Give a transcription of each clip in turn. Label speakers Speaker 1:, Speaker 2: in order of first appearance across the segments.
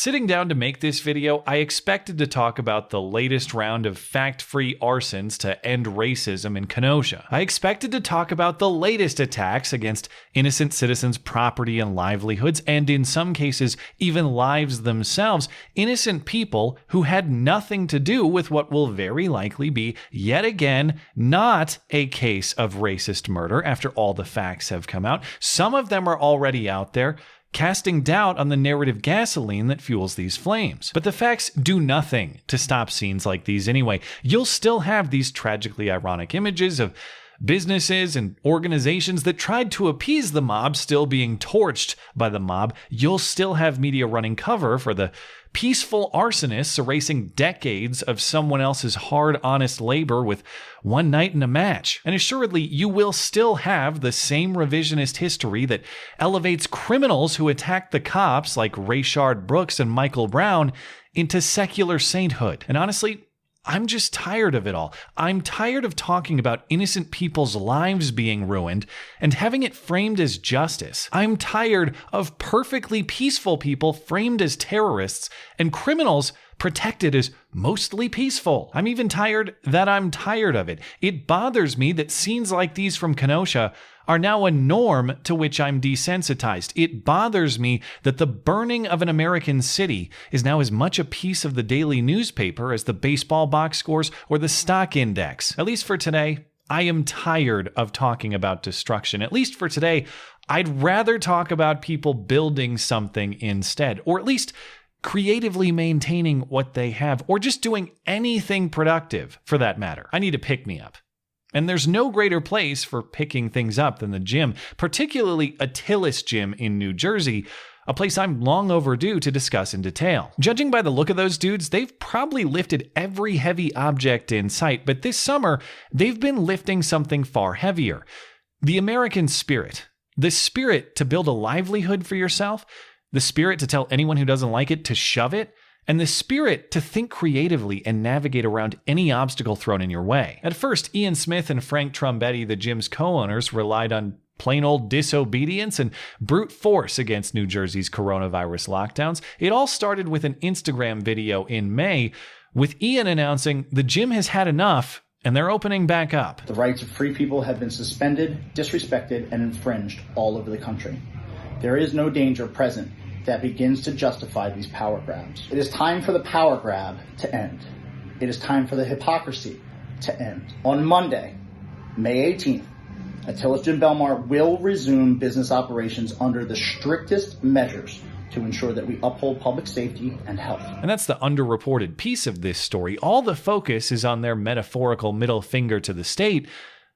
Speaker 1: Sitting down to make this video, I expected to talk about the latest round of fact-free arsons to end racism in Kenosha. I expected to talk about the latest attacks against innocent citizens' property and livelihoods, and in some cases, even lives themselves, innocent people who had nothing to do with what will very likely be, yet again, not a case of racist murder after all the facts have come out. Some of them are already out there, casting doubt on the narrative gasoline that fuels these flames. But the facts do nothing to stop scenes like these anyway. You'll still have these tragically ironic images of businesses and organizations that tried to appease the mob still being torched by the mob. You'll still have media running cover for the peaceful arsonists erasing decades of someone else's hard, honest labor with one night in a match. And assuredly, you will still have the same revisionist history that elevates criminals who attack the cops like Rayshard Brooks and Michael Brown into secular sainthood. And honestly, I'm just tired of it all. I'm tired of talking about innocent people's lives being ruined and having it framed as justice. I'm tired of perfectly peaceful people framed as terrorists and criminals protected as mostly peaceful. I'm even tired that I'm tired of it. It bothers me that scenes like these from Kenosha are now a norm to which I'm desensitized. It bothers me that the burning of an American city is now as much a piece of the daily newspaper as the baseball box scores or the stock index. At least for today, I am tired of talking about destruction. At least for today, I'd rather talk about people building something instead, or at least creatively maintaining what they have, or just doing anything productive for that matter. I need a pick-me-up. And there's no greater place for picking things up than the gym, particularly Atilis Gym in New Jersey, a place I'm long overdue to discuss in detail. Judging by the look of those dudes, they've probably lifted every heavy object in sight, but this summer, they've been lifting something far heavier. The American spirit. The spirit to build a livelihood for yourself, the spirit to tell anyone who doesn't like it to shove it, and the spirit to think creatively and navigate around any obstacle thrown in your way. At first, Ian Smith and Frank Trombetti, the gym's co-owners, relied on plain old disobedience and brute force against New Jersey's coronavirus lockdowns. It all started with an Instagram video in May, with Ian announcing the gym has had enough and they're opening back up.
Speaker 2: The rights of free people have been suspended, disrespected, and infringed all over the country. There is no danger present that begins to justify these power grabs. It is time for the power grab to end. It is time for the hypocrisy to end. On Monday, May 18th, Atilis Gym Belmar will resume business operations under the strictest measures to ensure that we uphold public safety and health.
Speaker 1: And that's the underreported piece of this story. All the focus is on their metaphorical middle finger to the state,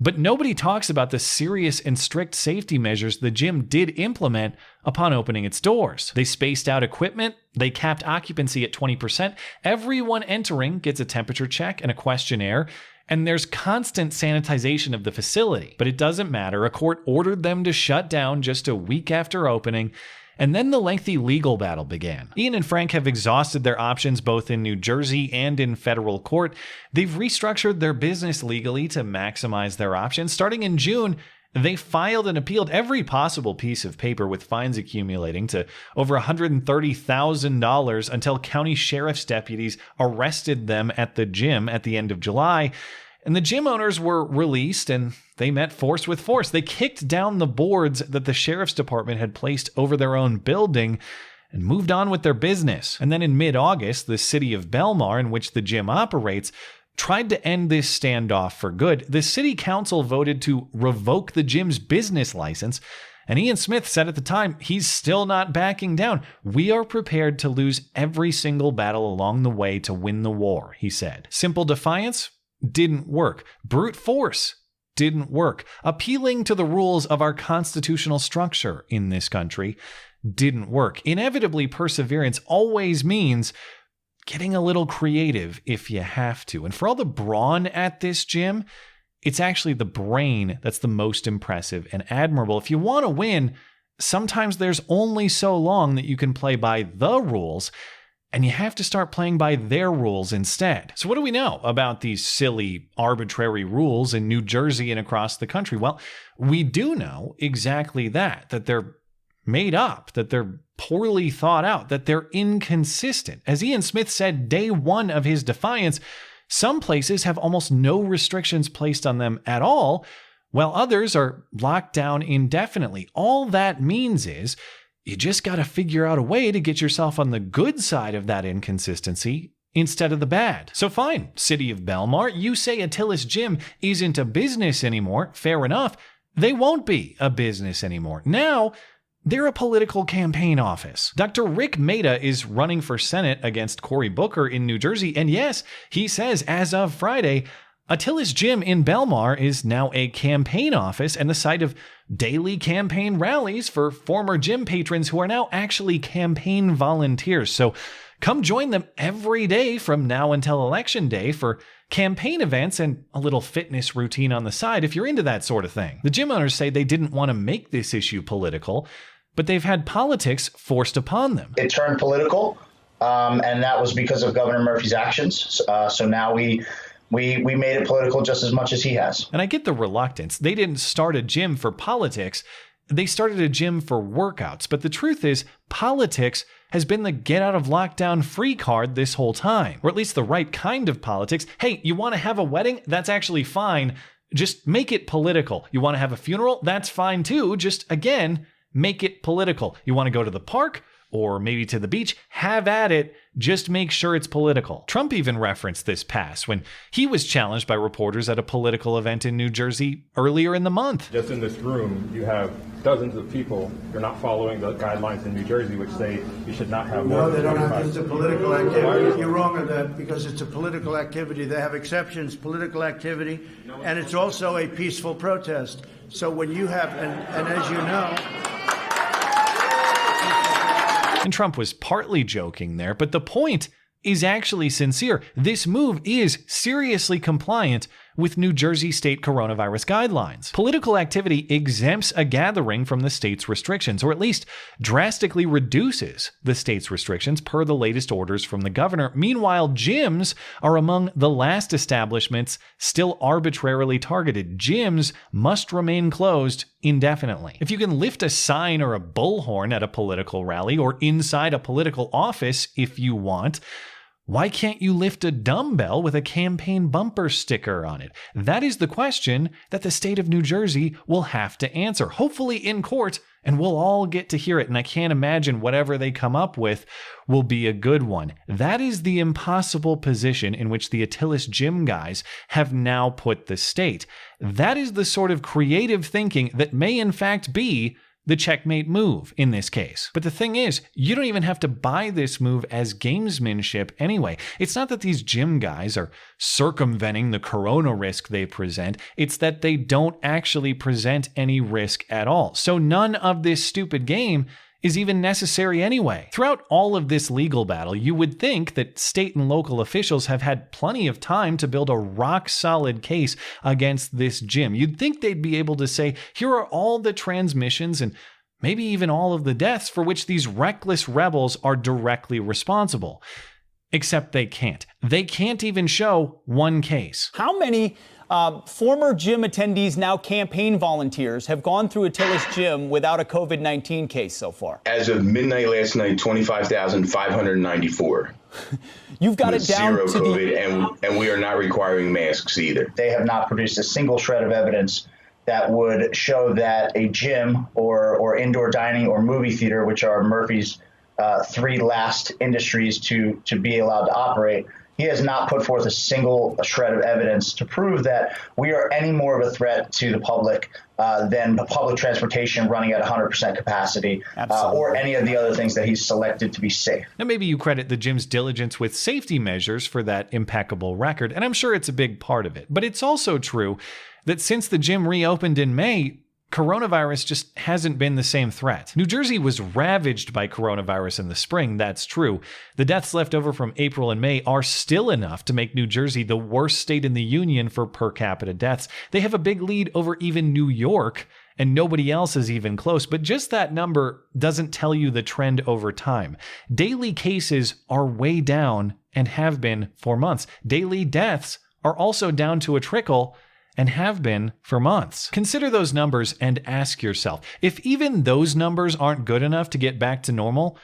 Speaker 1: but nobody talks about the serious and strict safety measures the gym did implement upon opening its doors. They spaced out equipment, they capped occupancy at 20%, everyone entering gets a temperature check and a questionnaire, and there's constant sanitization of the facility. But it doesn't matter, a court ordered them to shut down just a week after opening, and then the lengthy legal battle began. Ian and Frank have exhausted their options both in New Jersey and in federal court. They've restructured their business legally to maximize their options. Starting in June, they filed and appealed every possible piece of paper, with fines accumulating to over $130,000 until county sheriff's deputies arrested them at the gym at the end of July. And the gym owners were released, and they met force with force. They kicked down the boards that the sheriff's department had placed over their own building and moved on with their business. And then in mid-August, the city of Belmar, in which the gym operates, tried to end this standoff for good. The city council voted to revoke the gym's business license, and Ian Smith said at the time, he's still not backing down. We are prepared to lose every single battle along the way to win the war, he said. Simple defiance didn't work. Brute force didn't work. Appealing to the rules of our constitutional structure in this country didn't work. Inevitably, perseverance always means getting a little creative if you have to. And for all the brawn at this gym, it's actually the brain that's the most impressive and admirable. If you want to win, sometimes there's only so long that you can play by the rules, and you have to start playing by their rules instead. So what do we know about these silly, arbitrary rules in New Jersey and across the country? Well, we do know exactly that they're made up, that they're poorly thought out, that they're inconsistent. As Ian Smith said day one of his defiance, some places have almost no restrictions placed on them at all, while others are locked down indefinitely. All that means is you just got to figure out a way to get yourself on the good side of that inconsistency instead of the bad. So fine, City of Belmar, you say Atilis Gym isn't a business anymore. Fair enough. They won't be a business anymore. Now, they're a political campaign office. Dr. Rick Maida is running for Senate against Cory Booker in New Jersey, and yes, he says as of Friday, Atilis Gym in Belmar is now a campaign office and the site of daily campaign rallies for former gym patrons who are now actually campaign volunteers. So come join them every day from now until Election Day for campaign events and a little fitness routine on the side if you're into that sort of thing. The gym owners say they didn't want to make this issue political, but they've had politics forced upon them.
Speaker 2: It turned political, and that was because of Governor Murphy's actions. So now we made it political just as much as he has.
Speaker 1: And I get the reluctance. They didn't start a gym for politics. They started a gym for workouts. But the truth is, politics has been the get out of lockdown free card this whole time. Or at least the right kind of politics. Hey, you want to have a wedding? That's actually fine. Just make it political. You want to have a funeral? That's fine too. Just, again, make it political. You want to go to the park? Or maybe to the beach, have at it, just make sure it's political. Trump even referenced this past when he was challenged by reporters at a political event in New Jersey earlier in the month.
Speaker 3: Just in this room, you have dozens of people. You're not following the guidelines in New Jersey, which say you should not have more.
Speaker 4: No, they don't have. It's a political activity. You're wrong on that because it's a political activity. They have exceptions, political activity, and it's also a peaceful protest. So when you have, and as you know,
Speaker 1: and Trump was partly joking there, but the point is actually sincere. This move is seriously compliant with New Jersey state coronavirus guidelines. Political activity exempts a gathering from the state's restrictions, or at least drastically reduces the state's restrictions per the latest orders from the governor. Meanwhile, gyms are among the last establishments still arbitrarily targeted. Gyms must remain closed indefinitely. If you can lift a sign or a bullhorn at a political rally or inside a political office if you want, why can't you lift a dumbbell with a campaign bumper sticker on it? That is the question that the state of New Jersey will have to answer, hopefully in court, and we'll all get to hear it. And I can't imagine whatever they come up with will be a good one. That is the impossible position in which the Atilis Gym guys have now put the state. That is the sort of creative thinking that may in fact be the checkmate move in this case. But the thing is, you don't even have to buy this move as gamesmanship anyway. It's not that these gym guys are circumventing the corona risk they present. It's that they don't actually present any risk at all. So none of this stupid game is even necessary anyway. Throughout all of this legal battle, you would think that state and local officials have had plenty of time to build a rock-solid case against this gym. You'd think they'd be able to say, here are all the transmissions and maybe even all of the deaths for which these reckless rebels are directly responsible. Except they can't. They can't even show one case.
Speaker 5: How many former gym attendees, now campaign volunteers, have gone through Atilis Gym without a COVID-19 case so far?
Speaker 6: As of midnight last night, 25,594.
Speaker 5: You've got it down
Speaker 6: zero
Speaker 5: to
Speaker 6: COVID, and we are not requiring masks either.
Speaker 2: They have not produced a single shred of evidence that would show that a gym or indoor dining or movie theater, which are Murphy's three last industries to be allowed to operate, he has not put forth a single shred of evidence to prove that we are any more of a threat to the public than the public transportation running at 100% capacity or any of the other things that he's selected to be safe.
Speaker 1: Now, maybe you credit the gym's diligence with safety measures for that impeccable record, and I'm sure it's a big part of it. But it's also true that since the gym reopened in May, coronavirus just hasn't been the same threat. New Jersey was ravaged by coronavirus in the spring, that's true. The deaths left over from April and May are still enough to make New Jersey the worst state in the union for per capita deaths. They have a big lead over even New York, and nobody else is even close. But just that number doesn't tell you the trend over time. Daily cases are way down and have been for months. Daily deaths are also down to a trickle, and have been for months. Consider those numbers and ask yourself, if even those numbers aren't good enough to get back to normal,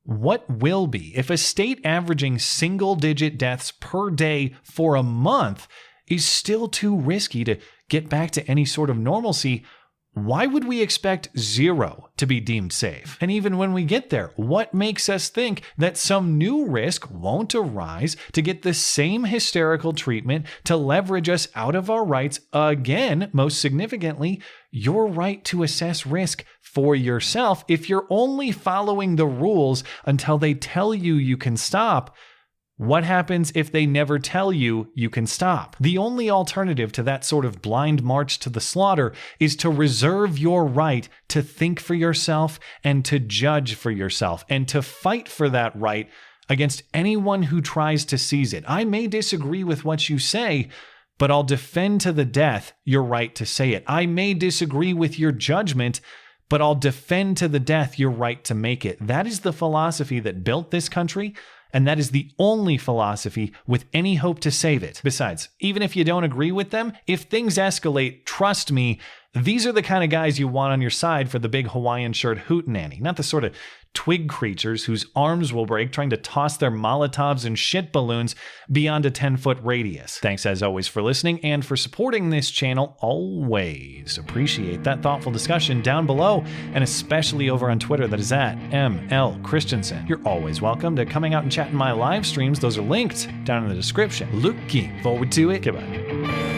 Speaker 1: what will be? If a state averaging single-digit deaths per day for a month is still too risky to get back to any sort of normalcy, why would we expect 0 to be deemed safe? And even when we get there, what makes us think that some new risk won't arise to get the same hysterical treatment to leverage us out of our rights again, most significantly, your right to assess risk for yourself if you're only following the rules until they tell you you can stop? What happens if they never tell you you can stop? The only alternative to that sort of blind march to the slaughter is to reserve your right to think for yourself and to judge for yourself and to fight for that right against anyone who tries to seize it. I may disagree with what you say, but I'll defend to the death your right to say it. I may disagree with your judgment, but I'll defend to the death your right to make it. That is the philosophy that built this country, and that is the only philosophy with any hope to save it. Besides, even if you don't agree with them, if things escalate, trust me, these are the kind of guys you want on your side for the big Hawaiian shirt hootenanny, not the sort of twig creatures whose arms will break trying to toss their Molotovs and shit balloons beyond a 10-foot radius. Thanks as always for listening and for supporting this channel. Always appreciate that thoughtful discussion down below, and especially over on Twitter, that is at ML Christiansen. You're always welcome to coming out and chat in my live streams. Those are linked down in the description. Looking forward to it. Goodbye.